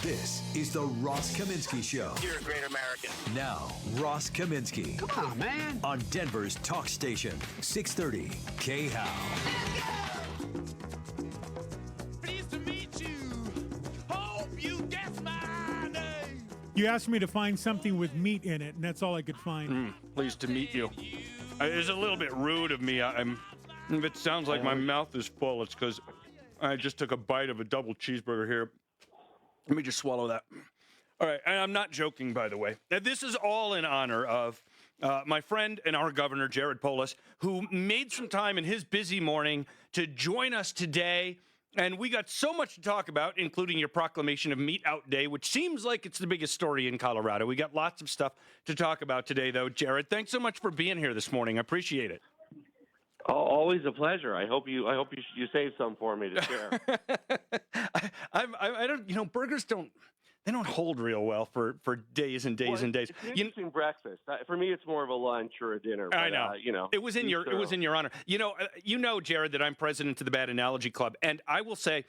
This is the Ross Kaminsky Show. You're a great American. Now, Ross Kaminsky. Come on, man. On Denver's talk station, 630 KHOW. Pleased to meet you. Hope you guess my name. You asked me to find something with meat in it, and that's all I could find. Pleased to meet you. It's a little bit rude of me. If it sounds like my mouth is full, it's because I just took a bite of a double cheeseburger here. Let me just swallow that. All right, and I'm not joking, by the way. Now, this is all in honor of my friend and our governor, Jared Polis, who made some time in his busy morning to join us today. And we got so much to talk about, including your proclamation of Meat Out Day, which seems like it's the biggest story in Colorado. We got lots of stuff to talk about today, though. Jared, thanks so much for being here this morning. I appreciate it. Always a pleasure. I hope you save some for me to share. I don't. Burgers don't hold real well for days and days and days. It's an interesting breakfast. For me, it's more of a lunch or a dinner. But, I know. It was in your honor. Jared, that I'm president of the Bad Analogy Club, and I will say,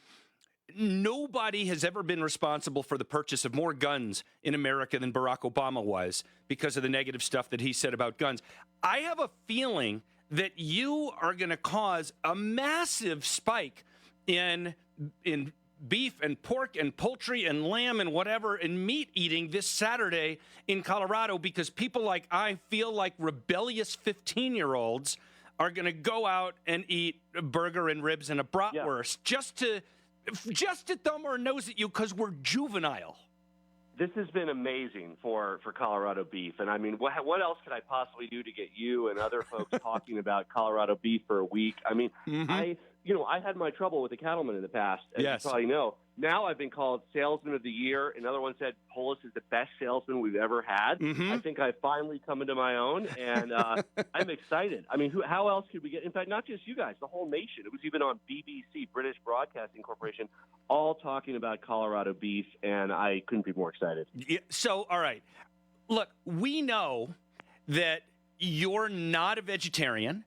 nobody has ever been responsible for the purchase of more guns in America than Barack Obama was because of the negative stuff that he said about guns. I have a feeling that you are going to cause a massive spike in beef and pork and poultry and lamb and whatever and meat eating this Saturday in Colorado, because people like I feel like rebellious 15-year-olds are going to go out and eat a burger and ribs and a bratwurst just to thumb our nose at you because we're juvenile. This has been amazing for Colorado beef. And I mean, what else could I possibly do to get you and other folks talking about Colorado beef for a week? I mean, I had my trouble with the cattlemen in the past, as you probably know. Now I've been called Salesman of the Year. Another one said Polis is the best salesman we've ever had. I think I've finally come into my own, and I'm excited. I mean, how else could we get? In fact, not just you guys, the whole nation. It was even on BBC, British Broadcasting Corporation, all talking about Colorado beef, and I couldn't be more excited. Yeah, so, all right. Look, we know that you're not a vegetarian.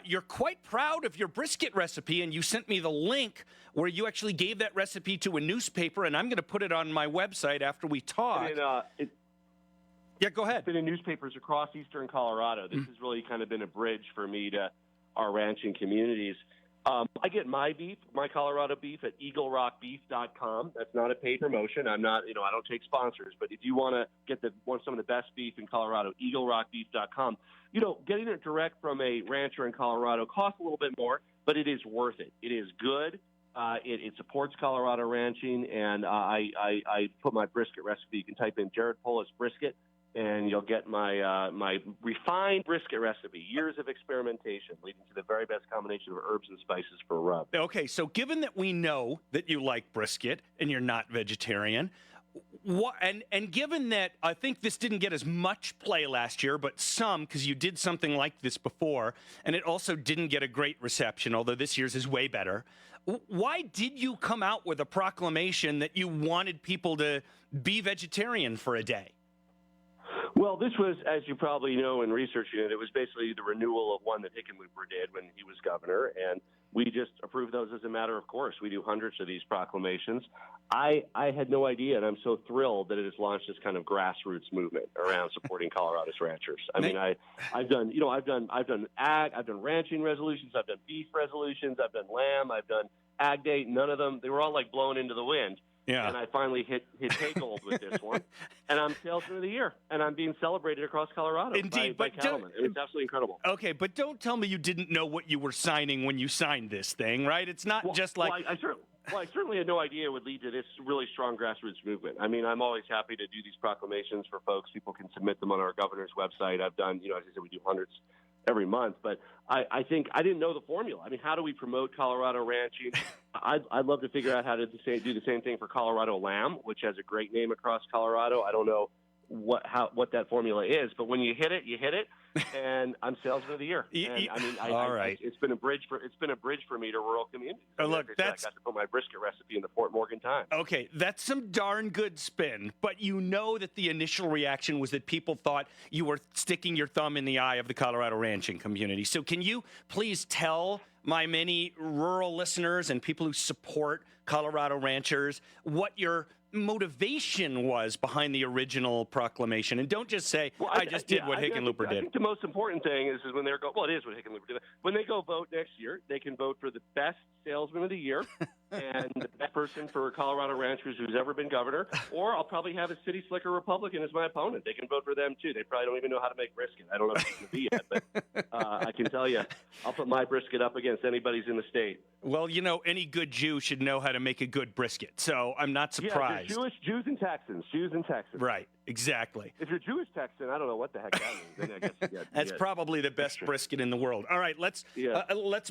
You're quite proud of your brisket recipe, and you sent me the link where you actually gave that recipe to a newspaper, and I'm going to put it on my website after we talk. Yeah, go ahead. It's been in newspapers across eastern Colorado. This has really kind of been a bridge for me to our ranching communities. I get my Colorado beef at EagleRockBeef.com. That's not a paid promotion. I'm not, I don't take sponsors. But if you want to get some of the best beef in Colorado, EagleRockBeef.com. Getting it direct from a rancher in Colorado costs a little bit more, but it is worth it. It is good. It supports Colorado ranching, and I put my brisket recipe. You can type in Jared Polis brisket, and you'll get my refined brisket recipe. Years of experimentation leading to the very best combination of herbs and spices for a rub. Okay, so given that we know that you like brisket and you're not vegetarian, and given that I think this didn't get as much play last year, but some, because you did something like this before, and it also didn't get a great reception, although this year's is way better, why did you come out with a proclamation that you wanted people to be vegetarian for a day? Well, this was, as you probably know in researching it, it was basically the renewal of one that Hickenlooper did when he was governor, and we just approved those as a matter of course. We do hundreds of these proclamations. I had no idea, and I'm so thrilled that it has launched this kind of grassroots movement around supporting Colorado's ranchers. I mean, I've done ag, I've done ranching resolutions, I've done beef resolutions, I've done lamb, I've done ag day. None of them, they were all like blown into the wind. Yeah. And I finally hit hay gold with this one, and I'm Salesman of the Year, and I'm being celebrated across Colorado. Indeed, by cattlemen. It's absolutely incredible. Okay, but don't tell me you didn't know what you were signing when you signed this thing, right? It's not just like... I certainly had no idea it would lead to this really strong grassroots movement. I mean, I'm always happy to do these proclamations for folks. People can submit them on our governor's website. I've done, as I said, we do hundreds every month. But I think I didn't know the formula. I mean, how do we promote Colorado ranching? I'd love to figure out how to do the same thing for Colorado lamb, which has a great name across Colorado. I don't know what that formula is, but when you hit it, and I'm Salesman of the Year. And, all right. It's been a bridge for me to rural communities. Look, I got to put my brisket recipe in the Fort Morgan Times. Okay, that's some darn good spin, but you know that the initial reaction was that people thought you were sticking your thumb in the eye of the Colorado ranching community. So can you please tell my many rural listeners and people who support Colorado ranchers what your motivation was behind the original proclamation. And don't just say, Well, I just did what Hickenlooper I did. think the most important thing is when they're it is what Hickenlooper did. When they go vote next year, they can vote for the best salesman of the year and the best person for Colorado ranchers who's ever been governor. Or I'll probably have a city slicker Republican as my opponent. They can vote for them too. They probably don't even know how to make brisket. I don't know if it's going to be yet, but I can tell you, I'll put my brisket up against anybody's in the state. Well, any good Jew should know how to make a good brisket. So I'm not surprised. Yeah, Jews and Texans. Right, exactly. If you're Jewish Texan, I don't know what the heck that means. Then I guess you get, That's probably the best brisket in the world. All right, let's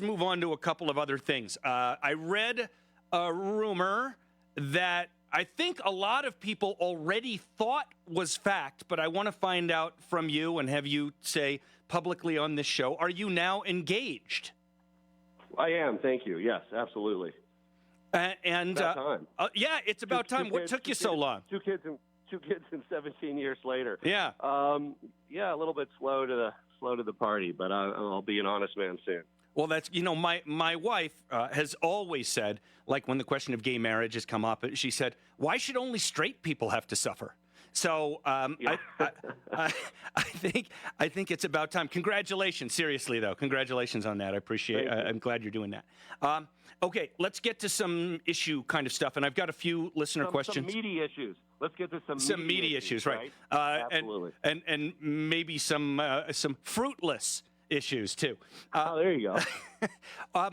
move on to a couple of other things. I read a rumor that I think a lot of people already thought was fact, but I want to find out from you and have you say publicly on this show, are you now engaged? I am, thank you. Yes, absolutely. And time. Yeah, it's about time. What took you so long? Two kids and 17 years later. Yeah. A little bit slow to the party, but I'll be an honest man soon. Well, that's my wife has always said, like when the question of gay marriage has come up, she said, "Why should only straight people have to suffer?" So I think it's about time. Congratulations, seriously though. Congratulations on that. I appreciate. I'm glad you're doing that. Okay, let's get to some issue kind of stuff, and I've got a few listener questions. Some meaty issues. Let's get to some meaty issues, right? Absolutely. And maybe some fruitless issues too. There you go.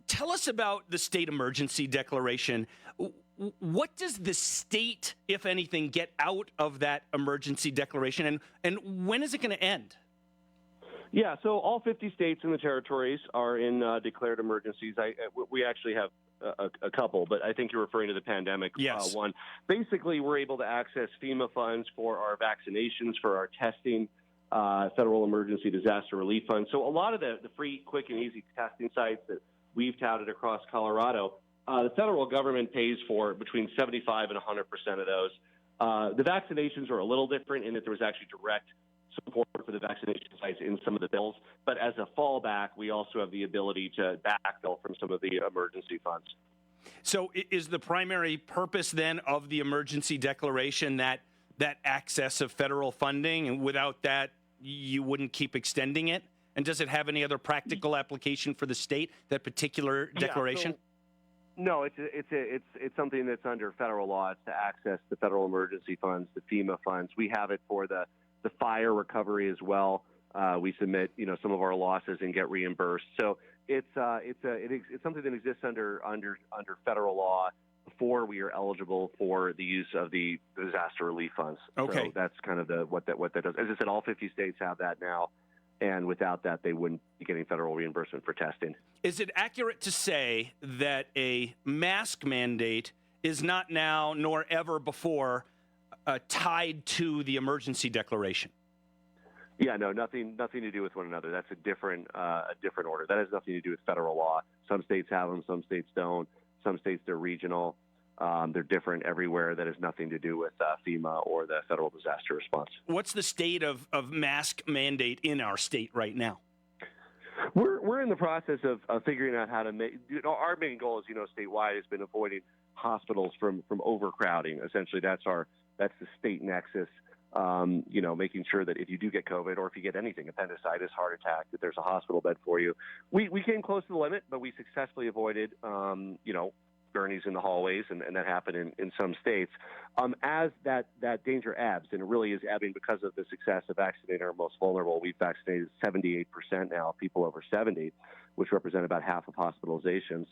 Tell us about the state emergency declaration. What does the state, if anything, get out of that emergency declaration, and when is it going to end? Yeah, so all 50 states and the territories are in declared emergencies. We actually have a couple, but I think you're referring to the pandemic one. Basically, we're able to access FEMA funds for our vaccinations, for our testing, federal emergency disaster relief funds. So a lot of the free, quick, and easy testing sites that we've touted across Colorado, the federal government pays for between 75 and 100% of those. The vaccinations are a little different in that there was actually direct support for the vaccination sites in some of the bills. But as a fallback, we also have the ability to backfill from some of the emergency funds. So is the primary purpose then of the emergency declaration that access of federal funding, and without that, you wouldn't keep extending it? And does it have any other practical application for the state, that particular declaration? No, it's something that's under federal law. It's to access the federal emergency funds, the FEMA funds. We have it for the fire recovery as well. We submit, some of our losses and get reimbursed. So it's something that exists under federal law before we are eligible for the use of the disaster relief funds. Okay, so that's kind of what that does. As I said, all 50 states have that now. And without that, they wouldn't be getting federal reimbursement for testing. Is it accurate to say that a mask mandate is not now nor ever before tied to the emergency declaration? Yeah, no, nothing to do with one another. That's a different order. That has nothing to do with federal law. Some states have them, some states don't. Some states, they're regional. They're different everywhere. That has nothing to do with FEMA or the federal disaster response. What's the state of mask mandate in our state right now? We're in the process of figuring out how to make. Our main goal, as statewide, has been avoiding hospitals from overcrowding. Essentially, that's the state nexus. Making sure that if you do get COVID or if you get anything, appendicitis, heart attack, that there's a hospital bed for you. We came close to the limit, but we successfully avoided, gurneys in the hallways, and that happened in some states. As that danger ebbs, and it really is ebbing because of the success of vaccinating our most vulnerable. We've vaccinated 78% now of people over 70, which represent about half of hospitalizations.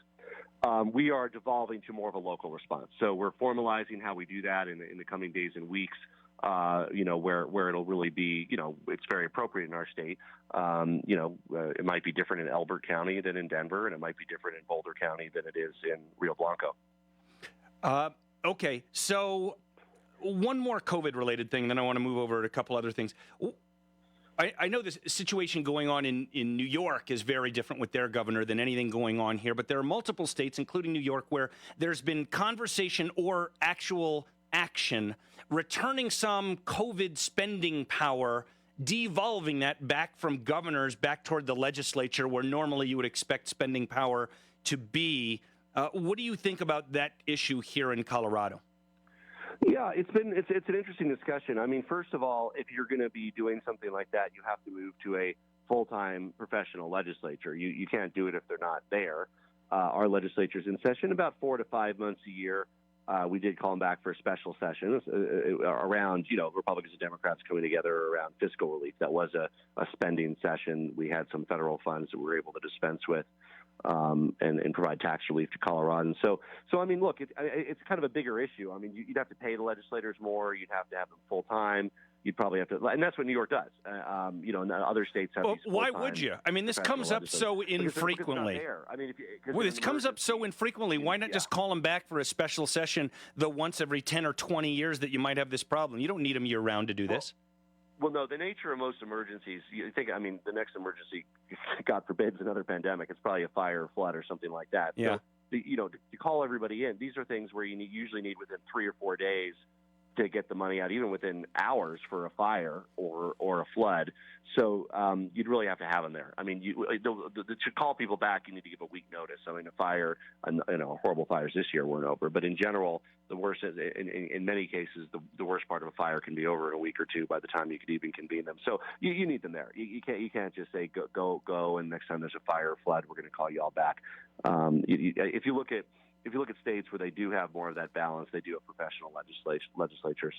We are devolving to more of a local response. So we're formalizing how we do that in the coming days and weeks. Where it'll really be, it's very appropriate in our state. It might be different in Elbert County than in Denver, and it might be different in Boulder County than it is in Rio Blanco. Okay, so one more COVID-related thing, then I want to move over to a couple other things. I know this situation going on in New York is very different with their governor than anything going on here, but there are multiple states, including New York, where there's been conversation or actual action returning some COVID spending power, devolving that back from governors back toward the legislature, where normally you would expect spending power to be. What do you think about that issue here in Colorado? Yeah, it's an interesting discussion. I mean, first of all, if you're going to be doing something like that, you have to move to a full-time professional legislature. You can't do it if they're not there. Our legislature's in session about 4 to 5 months a year. We did call them back for a special session around, Republicans and Democrats coming together around fiscal relief. That was a spending session. We had some federal funds that we were able to dispense with and provide tax relief to Coloradans. So I mean, look, it's kind of a bigger issue. I mean, you'd have to pay the legislators more. You'd have to have them full time. You'd probably have to, and that's what New York does. And other states have. Well, these why would you? I mean, this comes up so infrequently. This comes up so infrequently. Why not just call them back for a special session the once every 10 or 20 years that you might have this problem? You don't need them year round to do this. Well, no, the nature of most emergencies, you think, I mean, the next emergency, God forbid, is another pandemic. It's probably a fire or flood or something like that. Yeah. So, to call everybody in, these are things where you usually need within 3 or 4 days to get the money out, even within hours for a fire or a flood. So you'd really have to have them there. I mean, to call people back, you need to give a week notice. I mean, a fire, horrible fires this year weren't over, but in general, the worst, in many cases, the worst part of a fire can be over in a week or two by the time you could even convene them. So you need them there. You can't just say go, and next time there's a fire or flood, we're going to call you all back. If you look at states where they do have more of that balance, they do have professional legislatures.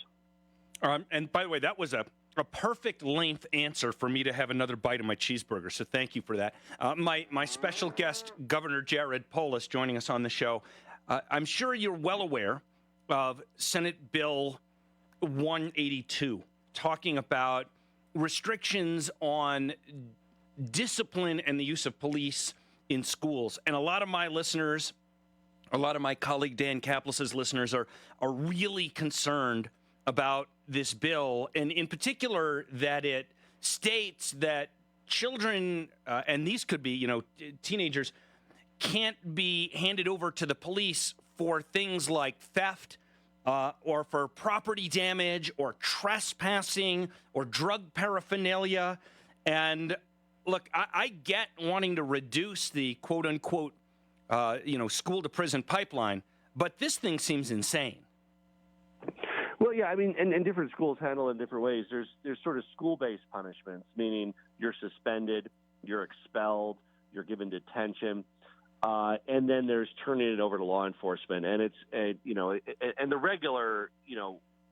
And by the way, that was a perfect length answer for me to have another bite of my cheeseburger. So thank you for that. My special guest, Governor Jared Polis, joining us on the show. I'm sure you're well aware of Senate Bill 182, talking about restrictions on discipline and the use of police in schools. And a lot of my listeners, a lot of my colleague Dan Kaplas's listeners are really concerned about this bill, and in particular that it states that children, and these could be, teenagers, can't be handed over to the police for things like theft or for property damage or trespassing or drug paraphernalia. And look, I get wanting to reduce the quote-unquote school to prison pipeline, but this thing seems insane. Well, yeah, I mean, and different schools handle it in different ways. There's sort of school-based punishments, meaning you're suspended, you're expelled, you're given detention, and then there's turning it over to law enforcement. And it's and the regular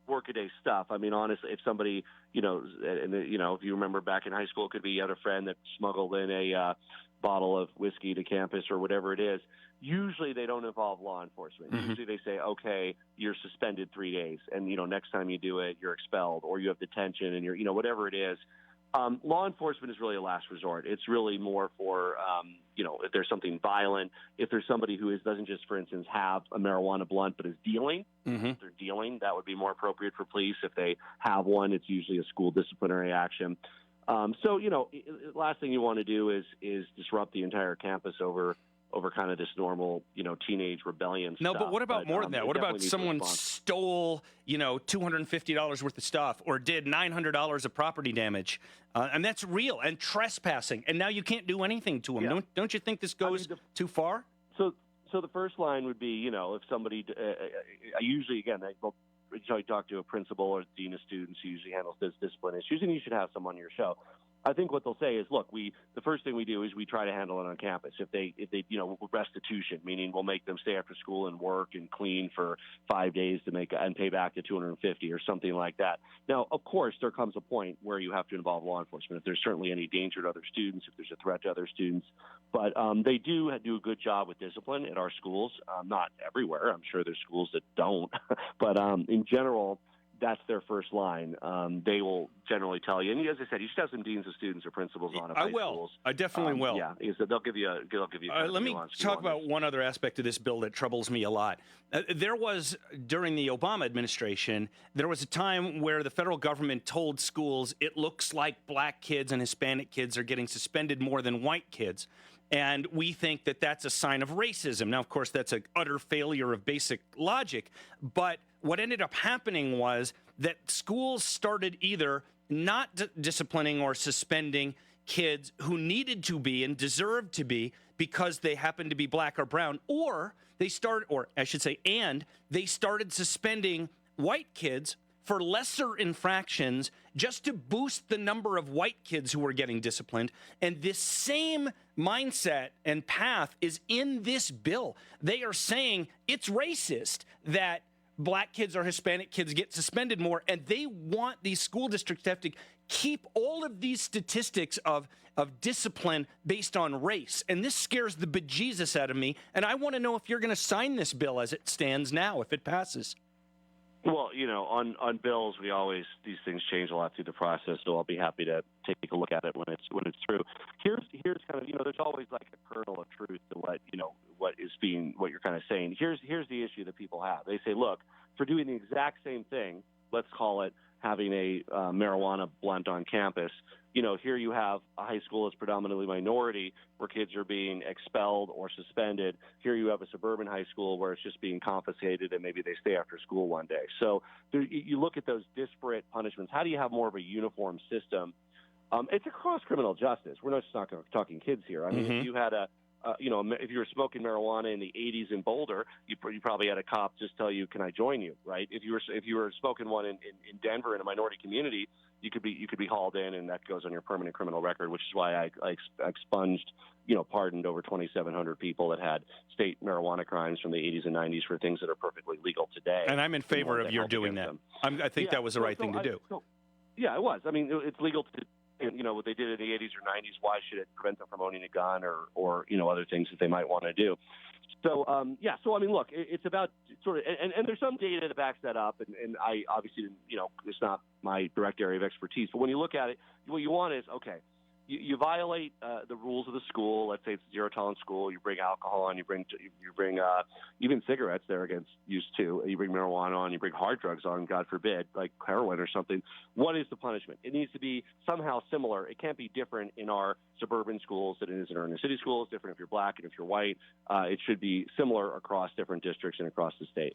workaday stuff. I mean, honestly, if somebody if you remember back in high school, it could be you had a friend that smuggled in a bottle of whiskey to campus or whatever it is. Usually they don't involve law enforcement. Mm-hmm. Usually they say, okay, you're suspended 3 days, and next time you do it, you're expelled, or you have detention, and you're whatever it is. Law enforcement is really a last resort. It's really more for if there's something violent, if there's somebody who doesn't just, for instance, have a marijuana blunt but is dealing. Mm-hmm. If they're dealing, that would be more appropriate for police. If they have one, it's usually a school disciplinary action. Last thing you want to do is disrupt the entire campus over kind of this normal, teenage rebellion stuff. No, but what about more than that? What about someone stole, $250 worth of stuff or did $900 of property damage? And that's real. And trespassing. And now you can't do anything to them. Yeah. Don't you think this goes too far? So the first line would be, if somebody usually, again, you talk to a principal or dean of students who usually handles this discipline issues, and you should have someone on your show. I think what they'll say is, look, the first thing we do is we try to handle it on campus. If they restitution, meaning we'll make them stay after school and work and clean for 5 days and pay back the $250 or something like that. Now, of course, there comes a point where you have to involve law enforcement if there's certainly any danger to other students, if there's a threat to other students. But they do a good job with discipline at our schools. Not everywhere. I'm sure there's schools that don't. But in general, that's their first line. They will generally tell you, and as I said, you should have some deans of students or principals on it. I will. Schools. I definitely will. Yeah, so they'll give you. Let me talk about one other aspect of this bill that troubles me a lot. There was, during the Obama administration, there was a time where the federal government told schools it looks like black kids and Hispanic kids are getting suspended more than white kids. And we think that that's a sign of racism. Now, of course, that's an utter failure of basic logic. But what ended up happening was that schools started either not disciplining or suspending kids who needed to be and deserved to be because they happened to be black or brown, or they started suspending white kids for lesser infractions just to boost the number of white kids who are getting disciplined. And this same mindset and path is in this bill. They are saying it's racist that black kids or Hispanic kids get suspended more, and they want these school districts to have to keep all of these statistics of discipline based on race. And this scares the bejesus out of me, and I want to know if you're going to sign this bill as it stands now, if it passes. Well, on bills, these things change a lot through the process, so I'll be happy to take a look at it when it's through. Here's kind of, there's always like a kernel of truth to what you're kind of saying. Here's the issue that people have. They say, look, for doing the exact same thing, let's call it having a marijuana blunt on campus. Here you have a high school that's predominantly minority where kids are being expelled or suspended. Here you have a suburban high school where it's just being confiscated and maybe they stay after school one day. So you look at those disparate punishments. How do you have more of a uniform system? It's across criminal justice. We're not just talking kids here. I mean, if you had if you were smoking marijuana in the 80s in Boulder, you probably had a cop just tell you, "Can I join you?" Right? If you were smoking one in Denver in a minority community, you could be hauled in, and that goes on your permanent criminal record. Which is why I expunged, pardoned over 2,700 people that had state marijuana crimes from the 80s and 90s for things that are perfectly legal today. And I'm in favor of your doing that. I think that was the right thing to do. Yeah, it was. I mean, it's legal to. What they did in the 80s or 90s, why should it prevent them from owning a gun or other things that they might want to do? So, so, I mean, look, it's about sort of, and there's some data that backs that up, and I obviously didn't, it's not my direct area of expertise, but when you look at it, what you want is, okay, you violate the rules of the school. Let's say it's a zero-tolerance school. You bring alcohol on. You bring even cigarettes. They're against use too. You bring marijuana on. You bring hard drugs on. God forbid, like heroin or something. What is the punishment? It needs to be somehow similar. It can't be different in our suburban schools than it is in our inner city schools. Different if you're black and if you're white. It should be similar across different districts and across the state.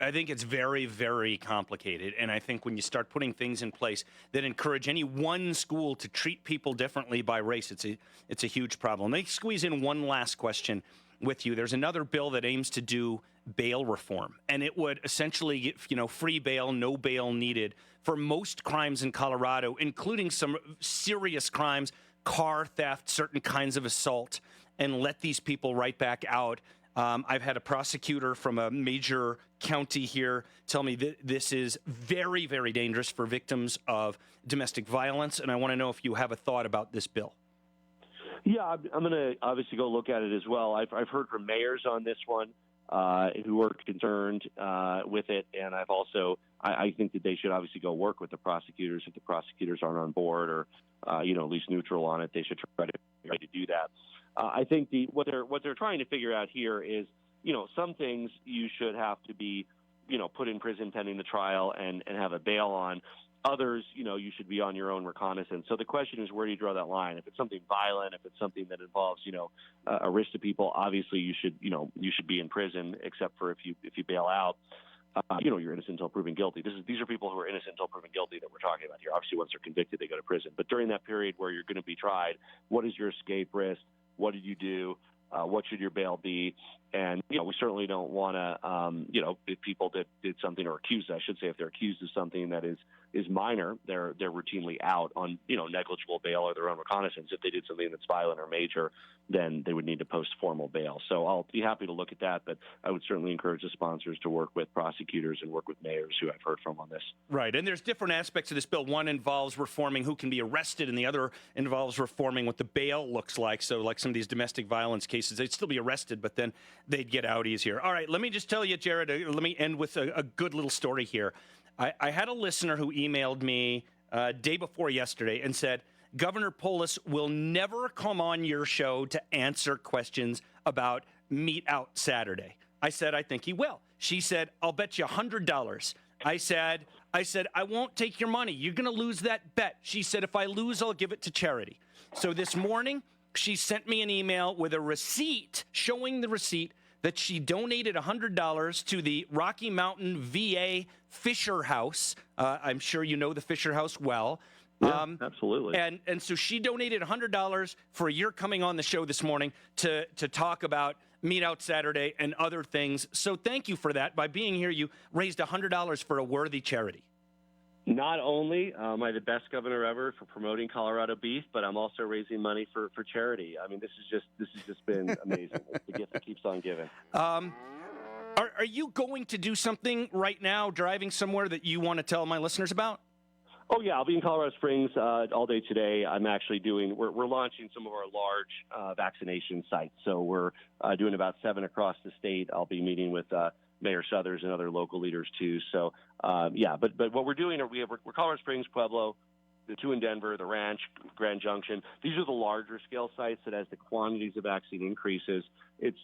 I think it's very, very complicated. And I think when you start putting things in place that encourage any one school to treat people differently by race, it's a huge problem. Let me squeeze in one last question with you. There's another bill that aims to do bail reform, and it would essentially get, free bail, no bail needed for most crimes in Colorado, including some serious crimes, car theft, certain kinds of assault, and let these people right back out. I've had a prosecutor from a major county here tell me that this is very, very dangerous for victims of domestic violence, and I want to know if you have a thought about this bill. Yeah, I'm going to obviously go look at it as well. I've heard from mayors on this one who are concerned with it, and I think that they should obviously go work with the prosecutors. If the prosecutors aren't on board or at least neutral on it, they should try to do that. I think what they're trying to figure out here is, some things you should have to be, put in prison pending the trial and have a bail on. Others, you should be on your own reconnaissance. So the question is, where do you draw that line? If it's something violent, if it's something that involves, a risk to people, obviously you should be in prison, except for if you bail out. You're innocent until proven guilty. These are people who are innocent until proven guilty that we're talking about here. Obviously, once they're convicted, they go to prison. But during that period where you're going to be tried, what is your escape risk? What did you do? What should your bail be? And, we certainly don't want to, if people did something or accused, I should say, if they're accused of something that is minor, they're routinely out on, negligible bail or their own reconnaissance. If they did something that's violent or major, then they would need to post formal bail. So I'll be happy to look at that, but I would certainly encourage the sponsors to work with prosecutors and work with mayors who I've heard from on this. Right. And there's different aspects of this bill. One involves reforming who can be arrested, and the other involves reforming what the bail looks like. So like some of these domestic violence cases, they'd still be arrested, but then they'd get out easier. All right, let me just tell you, Jared, let me end with a good little story here. I had a listener who emailed me day before yesterday and said, Governor Polis will never come on your show to answer questions about Meet Out Saturday. I said, I think he will. She said, I'll bet you $100. I said, I won't take your money. You're going to lose that bet. She said, if I lose, I'll give it to charity. So this morning, she sent me an email with a receipt, showing the receipt that she donated $100 to the Rocky Mountain VA Fisher House. I'm sure you know the Fisher House well. Yeah, absolutely. And so she donated $100 for your coming on the show this morning to talk about Meat Out Saturday, and other things. So thank you for that. By being here, you raised $100 for a worthy charity. Not only am I the best governor ever for promoting Colorado beef, but I'm also raising money for charity. I mean, this has just been amazing. It's the gift that keeps on giving. Are you going to do something right now, driving somewhere that you want to tell my listeners about? Oh, yeah. I'll be in Colorado Springs all day today. I'm actually we're launching some of our large vaccination sites. So we're doing about 7 across the state. I'll be meeting with Mayor Suthers and other local leaders, too. So, but what we're doing, we're Colorado Springs, Pueblo, the 2 in Denver, the Ranch, Grand Junction. These are the larger scale sites that as the quantities of vaccine increases,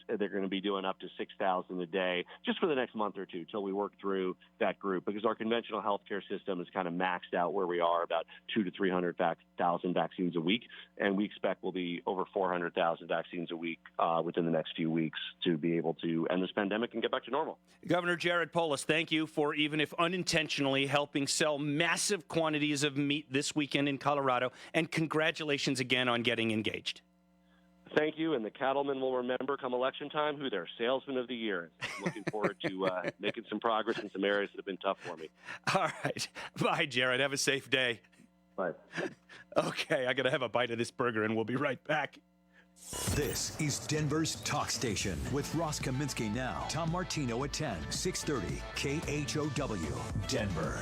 they're going to be doing up to 6,000 a day just for the next month or two till we work through that group, because our conventional healthcare system is kind of maxed out where we are, about 200,000 to 300,000 vaccines a week, and we expect we'll be over 400,000 vaccines a week within the next few weeks to be able to end this pandemic and get back to normal. Governor Jared Polis, thank you for, even if unintentionally, helping sell massive quantities of meat this weekend in Colorado, and congratulations again on getting engaged. Thank you, and the cattlemen will remember come election time who their salesman of the year is. I'm looking forward to making some progress in some areas that have been tough for me. All right. Bye, Jared. Have a safe day. Bye. Okay, I got to have a bite of this burger, and we'll be right back. This is Denver's Talk Station with Ross Kaminsky now. Tom Martino at 10, 630 KHOW, Denver.